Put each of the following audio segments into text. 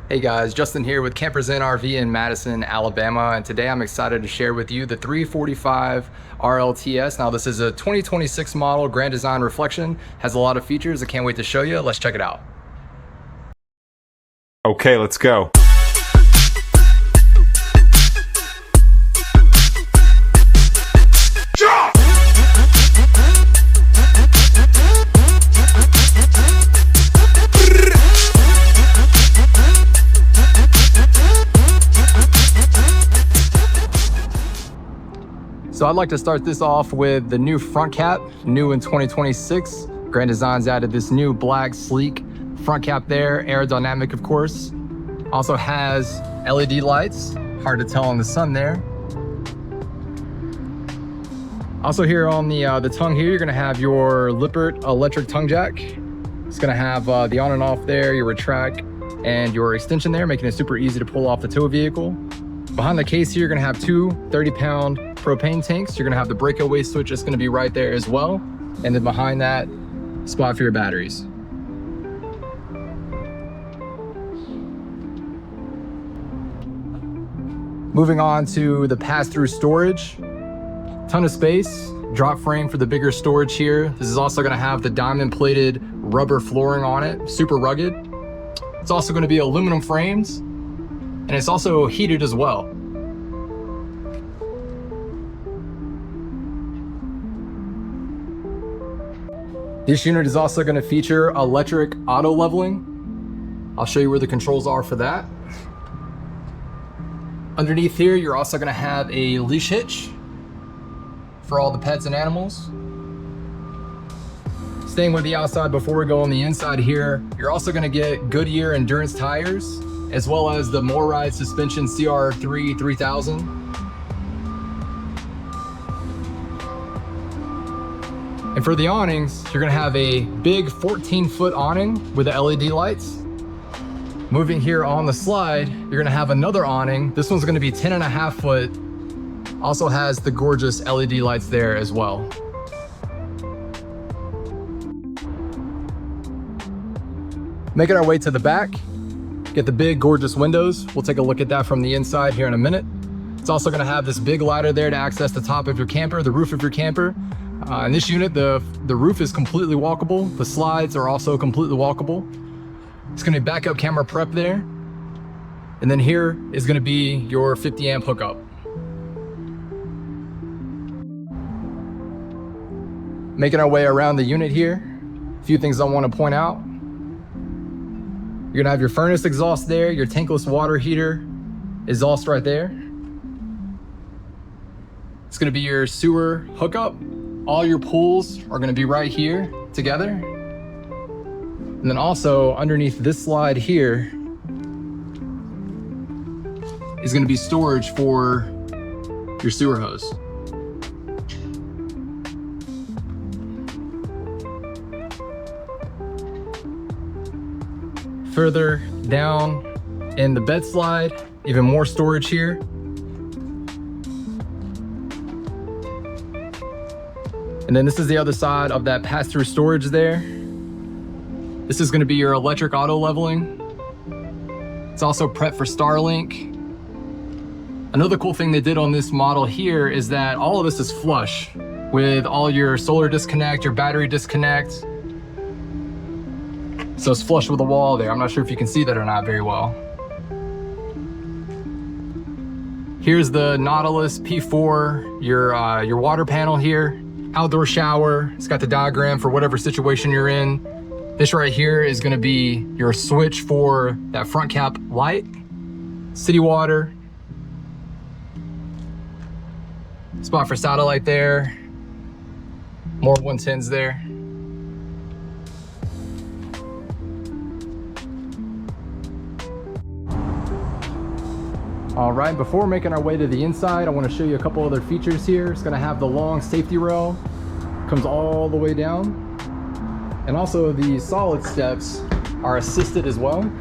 Hey guys, Justin here with Campers Inn RV in Madison, Alabama, and today I'm excited to share with you the 345 RLTS. Now this is a 2026 model, Grand Design Reflection, has a lot of features. I can't wait to show you. Let's check it out. Okay, let's go. So I'd like to start this off with the new front cap, new in 2026. Grand Design's added this new black, sleek front cap there, aerodynamic of course. Also has LED lights, hard to tell on the sun there. Also here on the tongue here, you're gonna have your Lippert electric tongue jack. It's gonna have the on and off there, your retract, and your extension there, making it super easy to pull off the tow vehicle. Behind the case here, you're gonna have two 30-pound propane tanks. You're gonna have the breakaway switch that's gonna be right there as well. And then behind that, spot for your batteries. Moving on to the pass-through storage. Ton of space, drop frame for the bigger storage here. This is also gonna have the diamond-plated rubber flooring on it, super rugged. It's also gonna be aluminum frames, and it's also heated as well. This unit is also going to feature electric auto leveling. I'll show you where the controls are for that. Underneath here, you're also going to have a leash hitch for all the pets and animals. Staying with the outside before we go on the inside here, you're also going to get Goodyear endurance tires, as well as the MORryde suspension CR3 3000. And for the awnings, you're gonna have a big 14-foot awning with the LED lights. Moving here on the slide, you're gonna have another awning. This one's gonna be 10.5 foot. Also has the gorgeous LED lights there as well. Making our way to the back, get the big gorgeous windows. We'll take a look at that from the inside here in a minute. It's also gonna have this big ladder there to access the top of your camper, the roof of your camper. In this unit, the roof is completely walkable. The slides are also completely walkable. It's gonna be backup camera prep there. And then here is gonna be your 50 amp hookup. Making our way around the unit here, a few things I wanna point out. You're gonna have your furnace exhaust there, your tankless water heater exhaust right there. It's gonna be your sewer hookup. All your pools are gonna be right here together. And then also underneath this slide here is gonna be storage for your sewer hose. Further down in the bed slide, even more storage here. And then this is the other side of that pass-through storage there. This is gonna be your electric auto leveling. It's also prepped for Starlink. Another cool thing they did on this model here is that all of this is flush with all your solar disconnect, your battery disconnect. So it's flush with the wall there. I'm not sure if you can see that or not very well. Here's the Nautilus P4, your water panel here. Outdoor shower. It's got the diagram for whatever situation you're in. This right here is gonna be your switch for that front cap light. City water. Spot for satellite there. More 110s there. All right, before making our way to the inside, I want to show you a couple other features here. It's going to have the long safety rail, comes all the way down. And also the solid steps are assisted as well.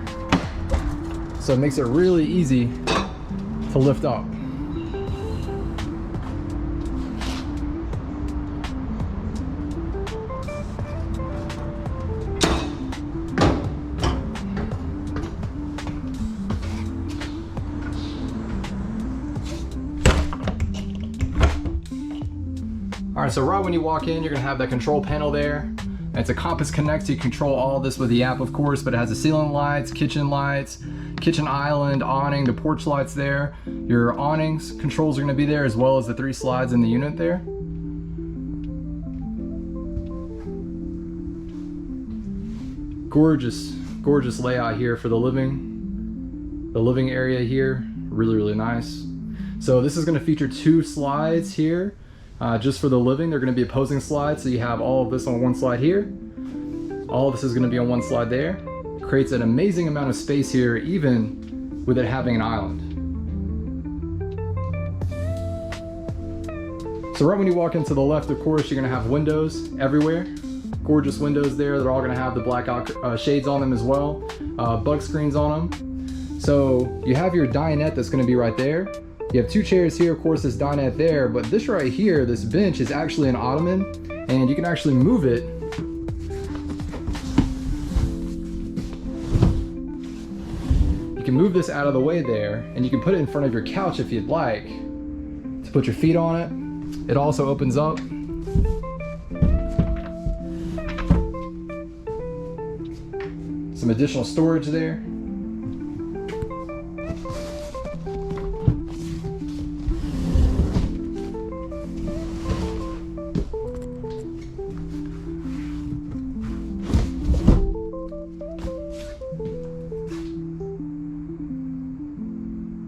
So it makes it really easy to lift up. All right, so right when you walk in, you're gonna have that control panel there. It's a compass connect, so you control all this with the app, of course, but it has the ceiling lights, kitchen island, awning, the porch lights there. Your awnings controls are gonna be there, as well as the 3 slides in the unit there. Gorgeous, gorgeous layout here for the living area here. Really, really nice. So this is gonna feature 2 slides here. Just for the living, they're going to be opposing slides, so you have all of this on one slide here. All of this is going to be on one slide there. Creates an amazing amount of space here, even with it having an island. So right when you walk into the left, of course, you're going to have windows everywhere. Gorgeous windows there. They're all going to have the black shades on them as well. Bug screens on them. So you have your dinette that's going to be right there. You have 2 chairs here, of course, this dinette there, but this right here, this bench is actually an ottoman, and you can actually move it. You can move this out of the way there, and you can put it in front of your couch if you'd like to put your feet on it. It also opens up. Some additional storage there.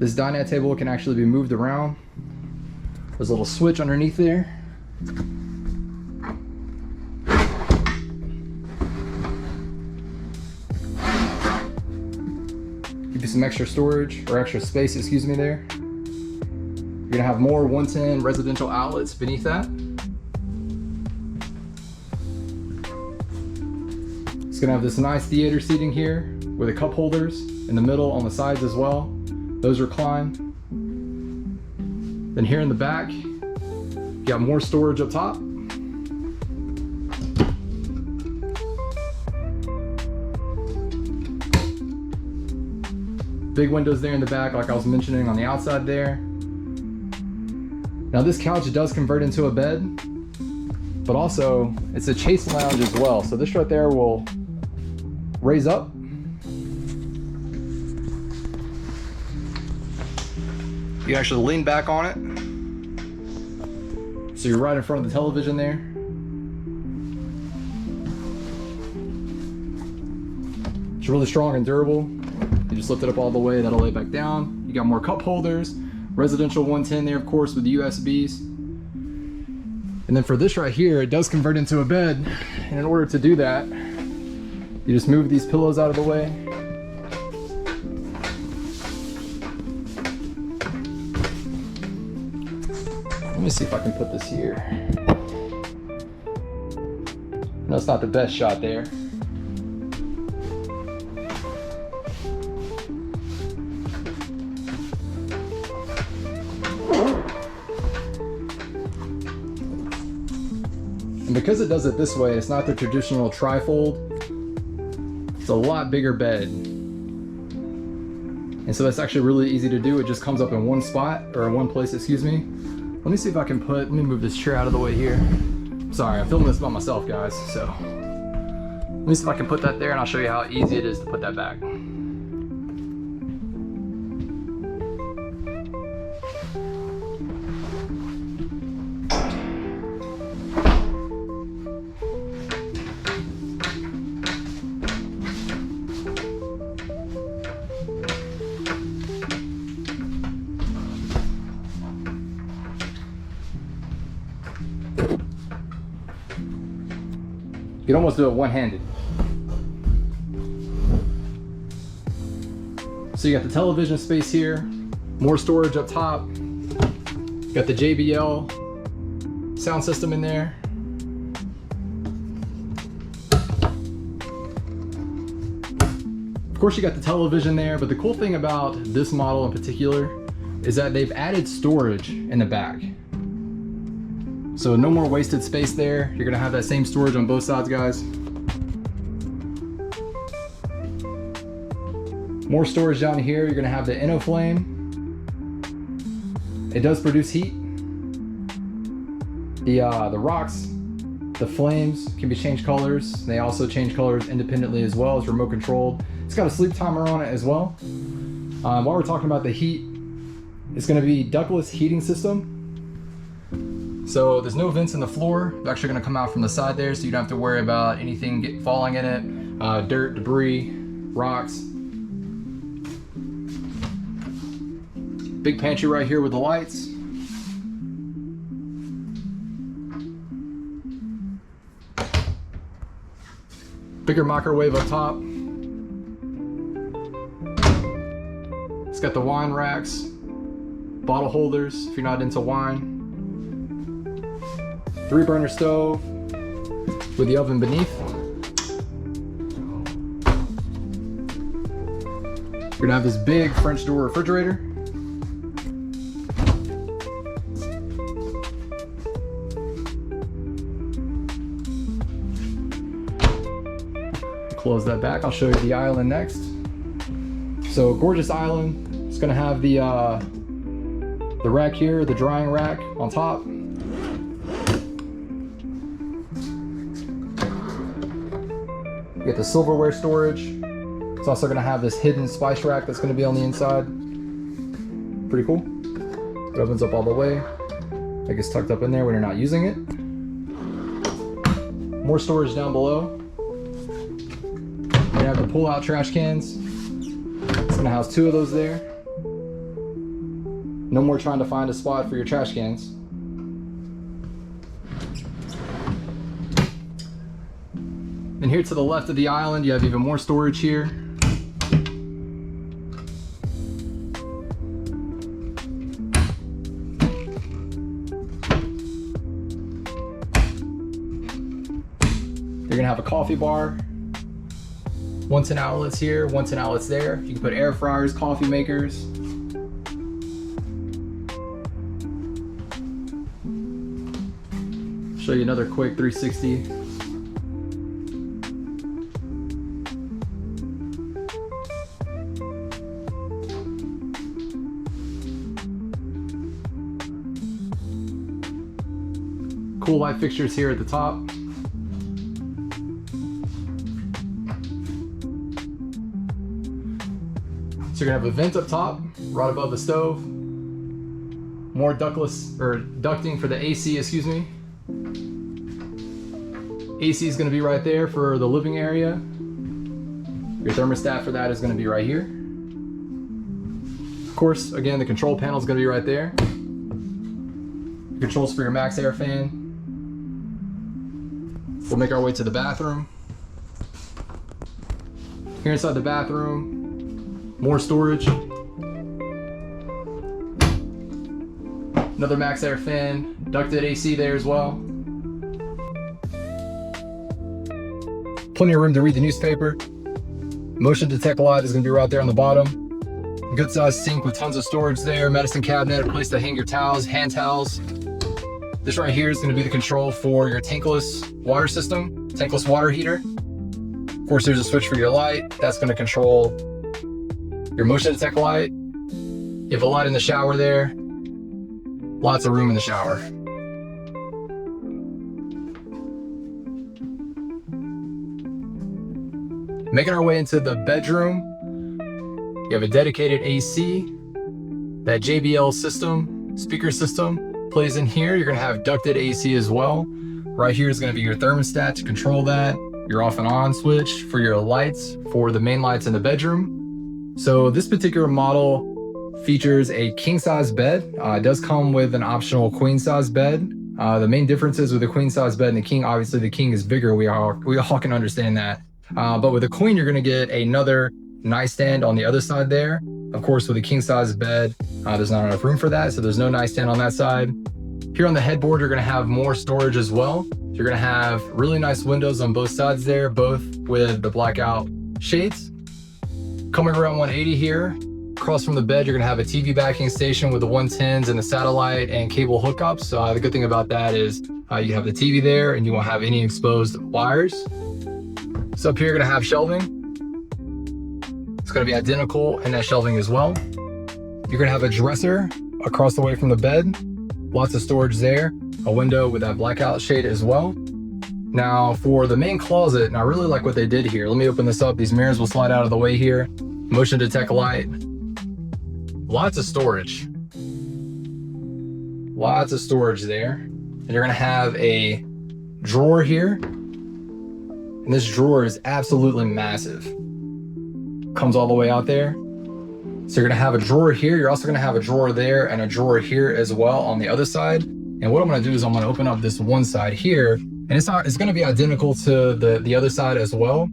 This dinette table can actually be moved around. There's a little switch underneath there. Give you some extra storage, or extra space, excuse me, there. You're gonna have more 110 residential outlets beneath that. It's gonna have this nice theater seating here with the cup holders in the middle, on the sides as well. Those recline. Then here in the back, you got more storage up top. Big windows there in the back, like I was mentioning on the outside there. Now this couch does convert into a bed, but also it's a chase lounge as well. So this right there will raise up. You can actually lean back on it. So you're right in front of the television there. It's really strong and durable. You just lift it up all the way, that'll lay back down. You got more cup holders, residential 110 there, of course, with the USBs. And then for this right here, it does convert into a bed. And in order to do that, you just move these pillows out of the way. Let me see if I can put this here. No, it's not the best shot there. And because it does it this way, it's not the traditional trifold. It's a lot bigger bed. And so that's actually really easy to do. It just comes up in one spot, or in one place, excuse me. Let me see if I can let me move this chair out of the way here. Sorry, I'm filming this by myself, guys, so. Let me see if I can put that there, and I'll show you how easy it is to put that back. You can almost do it one-handed. So you got the television space here, more storage up top. You got the JBL sound system in there. Of course you got the television there, but the cool thing about this model in particular is that they've added storage in the back. So no more wasted space there. You're gonna have that same storage on both sides, guys. More storage down here. You're gonna have the InnoFlame. It does produce heat. The rocks, the flames can be changed colors. They also change colors independently as well. It's remote controlled. It's got a sleep timer on it as well. While we're talking about the heat, it's going to be ductless heating system. So there's no vents in the floor. They're actually going to come out from the side there, so you don't have to worry about anything falling in it, dirt, debris, rocks. Big pantry right here with the lights. Bigger microwave up top. It's got the wine racks, bottle holders if you're not into wine. 3-burner stove with the oven beneath. You're gonna have this big French door refrigerator. Close that back. I'll show you the island next. So gorgeous island. It's gonna have the rack here, the drying rack on top. You get the silverware storage. It's also gonna have this hidden spice rack that's gonna be on the inside. Pretty cool. It opens up all the way. It gets tucked up in there when you're not using it. More storage down below. You have the pull-out trash cans. It's gonna house 2 of those there. No more trying to find a spot for your trash cans. And here to the left of the island, you have even more storage here. You're gonna have a coffee bar. 110 outlets here, 110 outlets there. You can put air fryers, coffee makers. Show you another quick 360. Cool light fixtures here at the top. So you're gonna have a vent up top, right above the stove. More ducting for the AC, excuse me. AC is gonna be right there for the living area. Your thermostat for that is gonna be right here. Of course, again, the control panel is gonna be right there. Controls for your max air fan. We'll make our way to the bathroom. Here inside the bathroom, more storage. Another max air fan, ducted AC there as well. Plenty of room to read the newspaper. Motion detect light is gonna be right there on the bottom. Good sized sink with tons of storage there. Medicine cabinet, a place to hang your towels, hand towels. This right here is gonna be the control for your tankless water system, tankless water heater. Of course, there's a switch for your light. That's gonna control your motion detect light. You have a light in the shower there. Lots of room in the shower. Making our way into the bedroom. You have a dedicated AC. That JBL system, speaker system plays in here. You're gonna have ducted AC as well. Right here is gonna be your thermostat to control that. Your off and on switch for your lights, for the main lights in the bedroom. So this particular model features a king size bed. It does come with an optional queen size bed. The main differences with the queen size bed and the king, obviously the king is bigger. We all can understand that. But with the queen, you're gonna get another nightstand on the other side there. Of course, with a king size bed, there's not enough room for that, so there's no nightstand on that side. Here on the headboard, you're gonna have more storage as well. You're gonna have really nice windows on both sides there, both with the blackout shades. Coming around 180 here, across from the bed, you're gonna have a TV backing station with the 110s and the satellite and cable hookups. The good thing about that is you have the TV there and you won't have any exposed wires. So up here, you're gonna have shelving. It's gonna be identical in that shelving as well. You're gonna have a dresser across the way from the bed. Lots of storage there. A window with that blackout shade as well. Now for the main closet, and I really like what they did here. Let me open this up. These mirrors will slide out of the way here. Motion detect light. Lots of storage. Lots of storage there. And you're gonna have a drawer here. And this drawer is absolutely massive. Comes all the way out there. So you're gonna have a drawer here. You're also gonna have a drawer there and a drawer here as well on the other side. And what I'm gonna do is I'm gonna open up this one side here, and it's gonna be identical to the other side as well.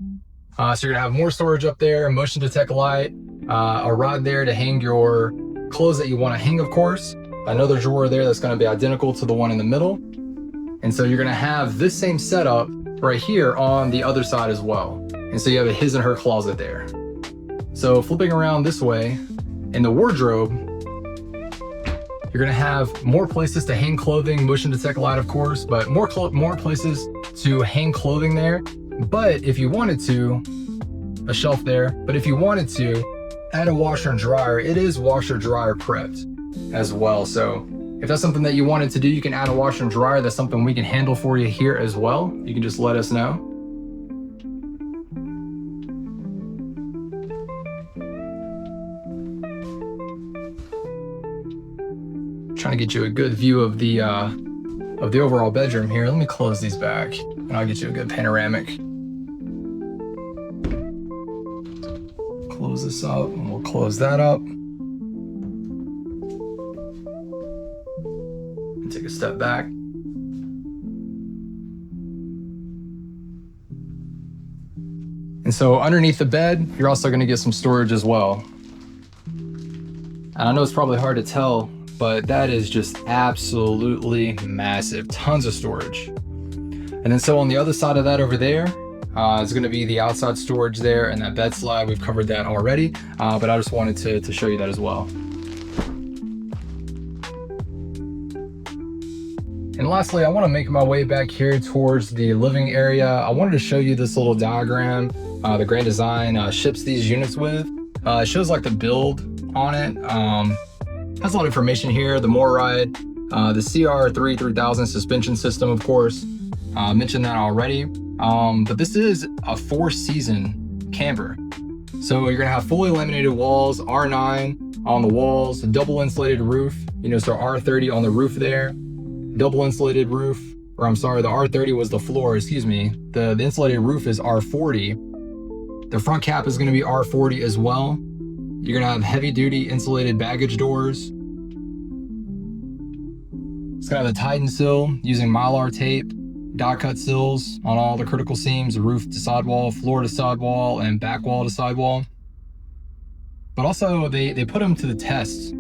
So you're gonna have more storage up there, motion detect light, a rod there to hang your clothes that you wanna hang, of course. Another drawer there that's gonna be identical to the one in the middle. And so you're gonna have this same setup right here on the other side as well. And so you have a his and her closet there. So flipping around this way, in the wardrobe, you're gonna have more places to hang clothing, motion detect light, of course, but more places to hang clothing there. But if you wanted to, a shelf there, but if you wanted to add a washer and dryer, it is washer dryer prepped as well. So if that's something that you wanted to do, you can add a washer and dryer. That's something we can handle for you here as well. You can just let us know. Trying to get you a good view of the overall bedroom here. Let me close these back and I'll get you a good panoramic. Close this up and we'll close that up. And take a step back. And so underneath the bed, you're also gonna get some storage as well. And I know it's probably hard to tell, but that is just absolutely massive. Tons of storage. And then so on the other side of that over there is going to be the outside storage there and that bed slide. We've covered that already, but I just wanted to show you that as well. And lastly, I want to make my way back here towards the living area. I wanted to show you this little diagram the Grand Design ships these units with. It shows like the build on it. Has a lot of information here, the More Ride, the CR3 3000 suspension system, of course. Mentioned that already. But this is a 4-season camper. So you're gonna have fully laminated walls, R9 on the walls, double insulated roof, so R30 on the roof there, double insulated roof, or I'm sorry, the R30 was the floor, excuse me. The insulated roof is R40. The front cap is gonna be R40 as well. You're gonna have heavy duty insulated baggage doors. It's gonna have the Titan sill using Mylar tape, die cut sills on all the critical seams, roof to sidewall, floor to sidewall, and back wall to sidewall. But also they put them to the test.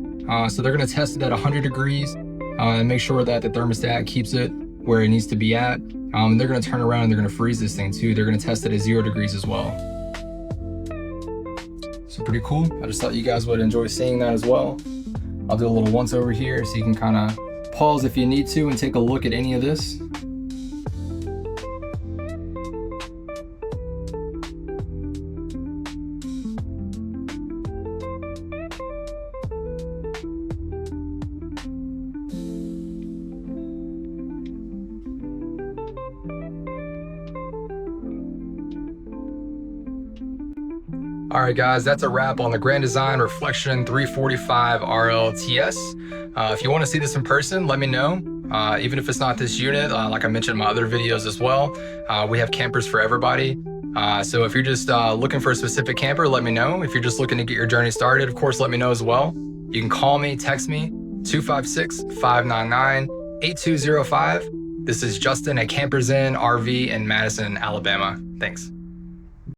So they're gonna test it at 100 degrees and make sure that the thermostat keeps it where it needs to be at. They're gonna turn around and they're gonna freeze this thing too. They're gonna test it at 0 degrees as well. So pretty cool. I just thought you guys would enjoy seeing that as well. I'll do a little once over here so you can kind of pause if you need to and take a look at any of this. All right, guys, that's a wrap on the Grand Design Reflection 345 RLTS. If you want to see this in person, let me know. Even if it's not this unit, like I mentioned in my other videos as well, we have campers for everybody. So if you're just looking for a specific camper, let me know. If you're just looking to get your journey started, of course, let me know as well. You can call me, text me, 256-599-8205. This is Justin at Campers Inn RV in Madison, Alabama. Thanks.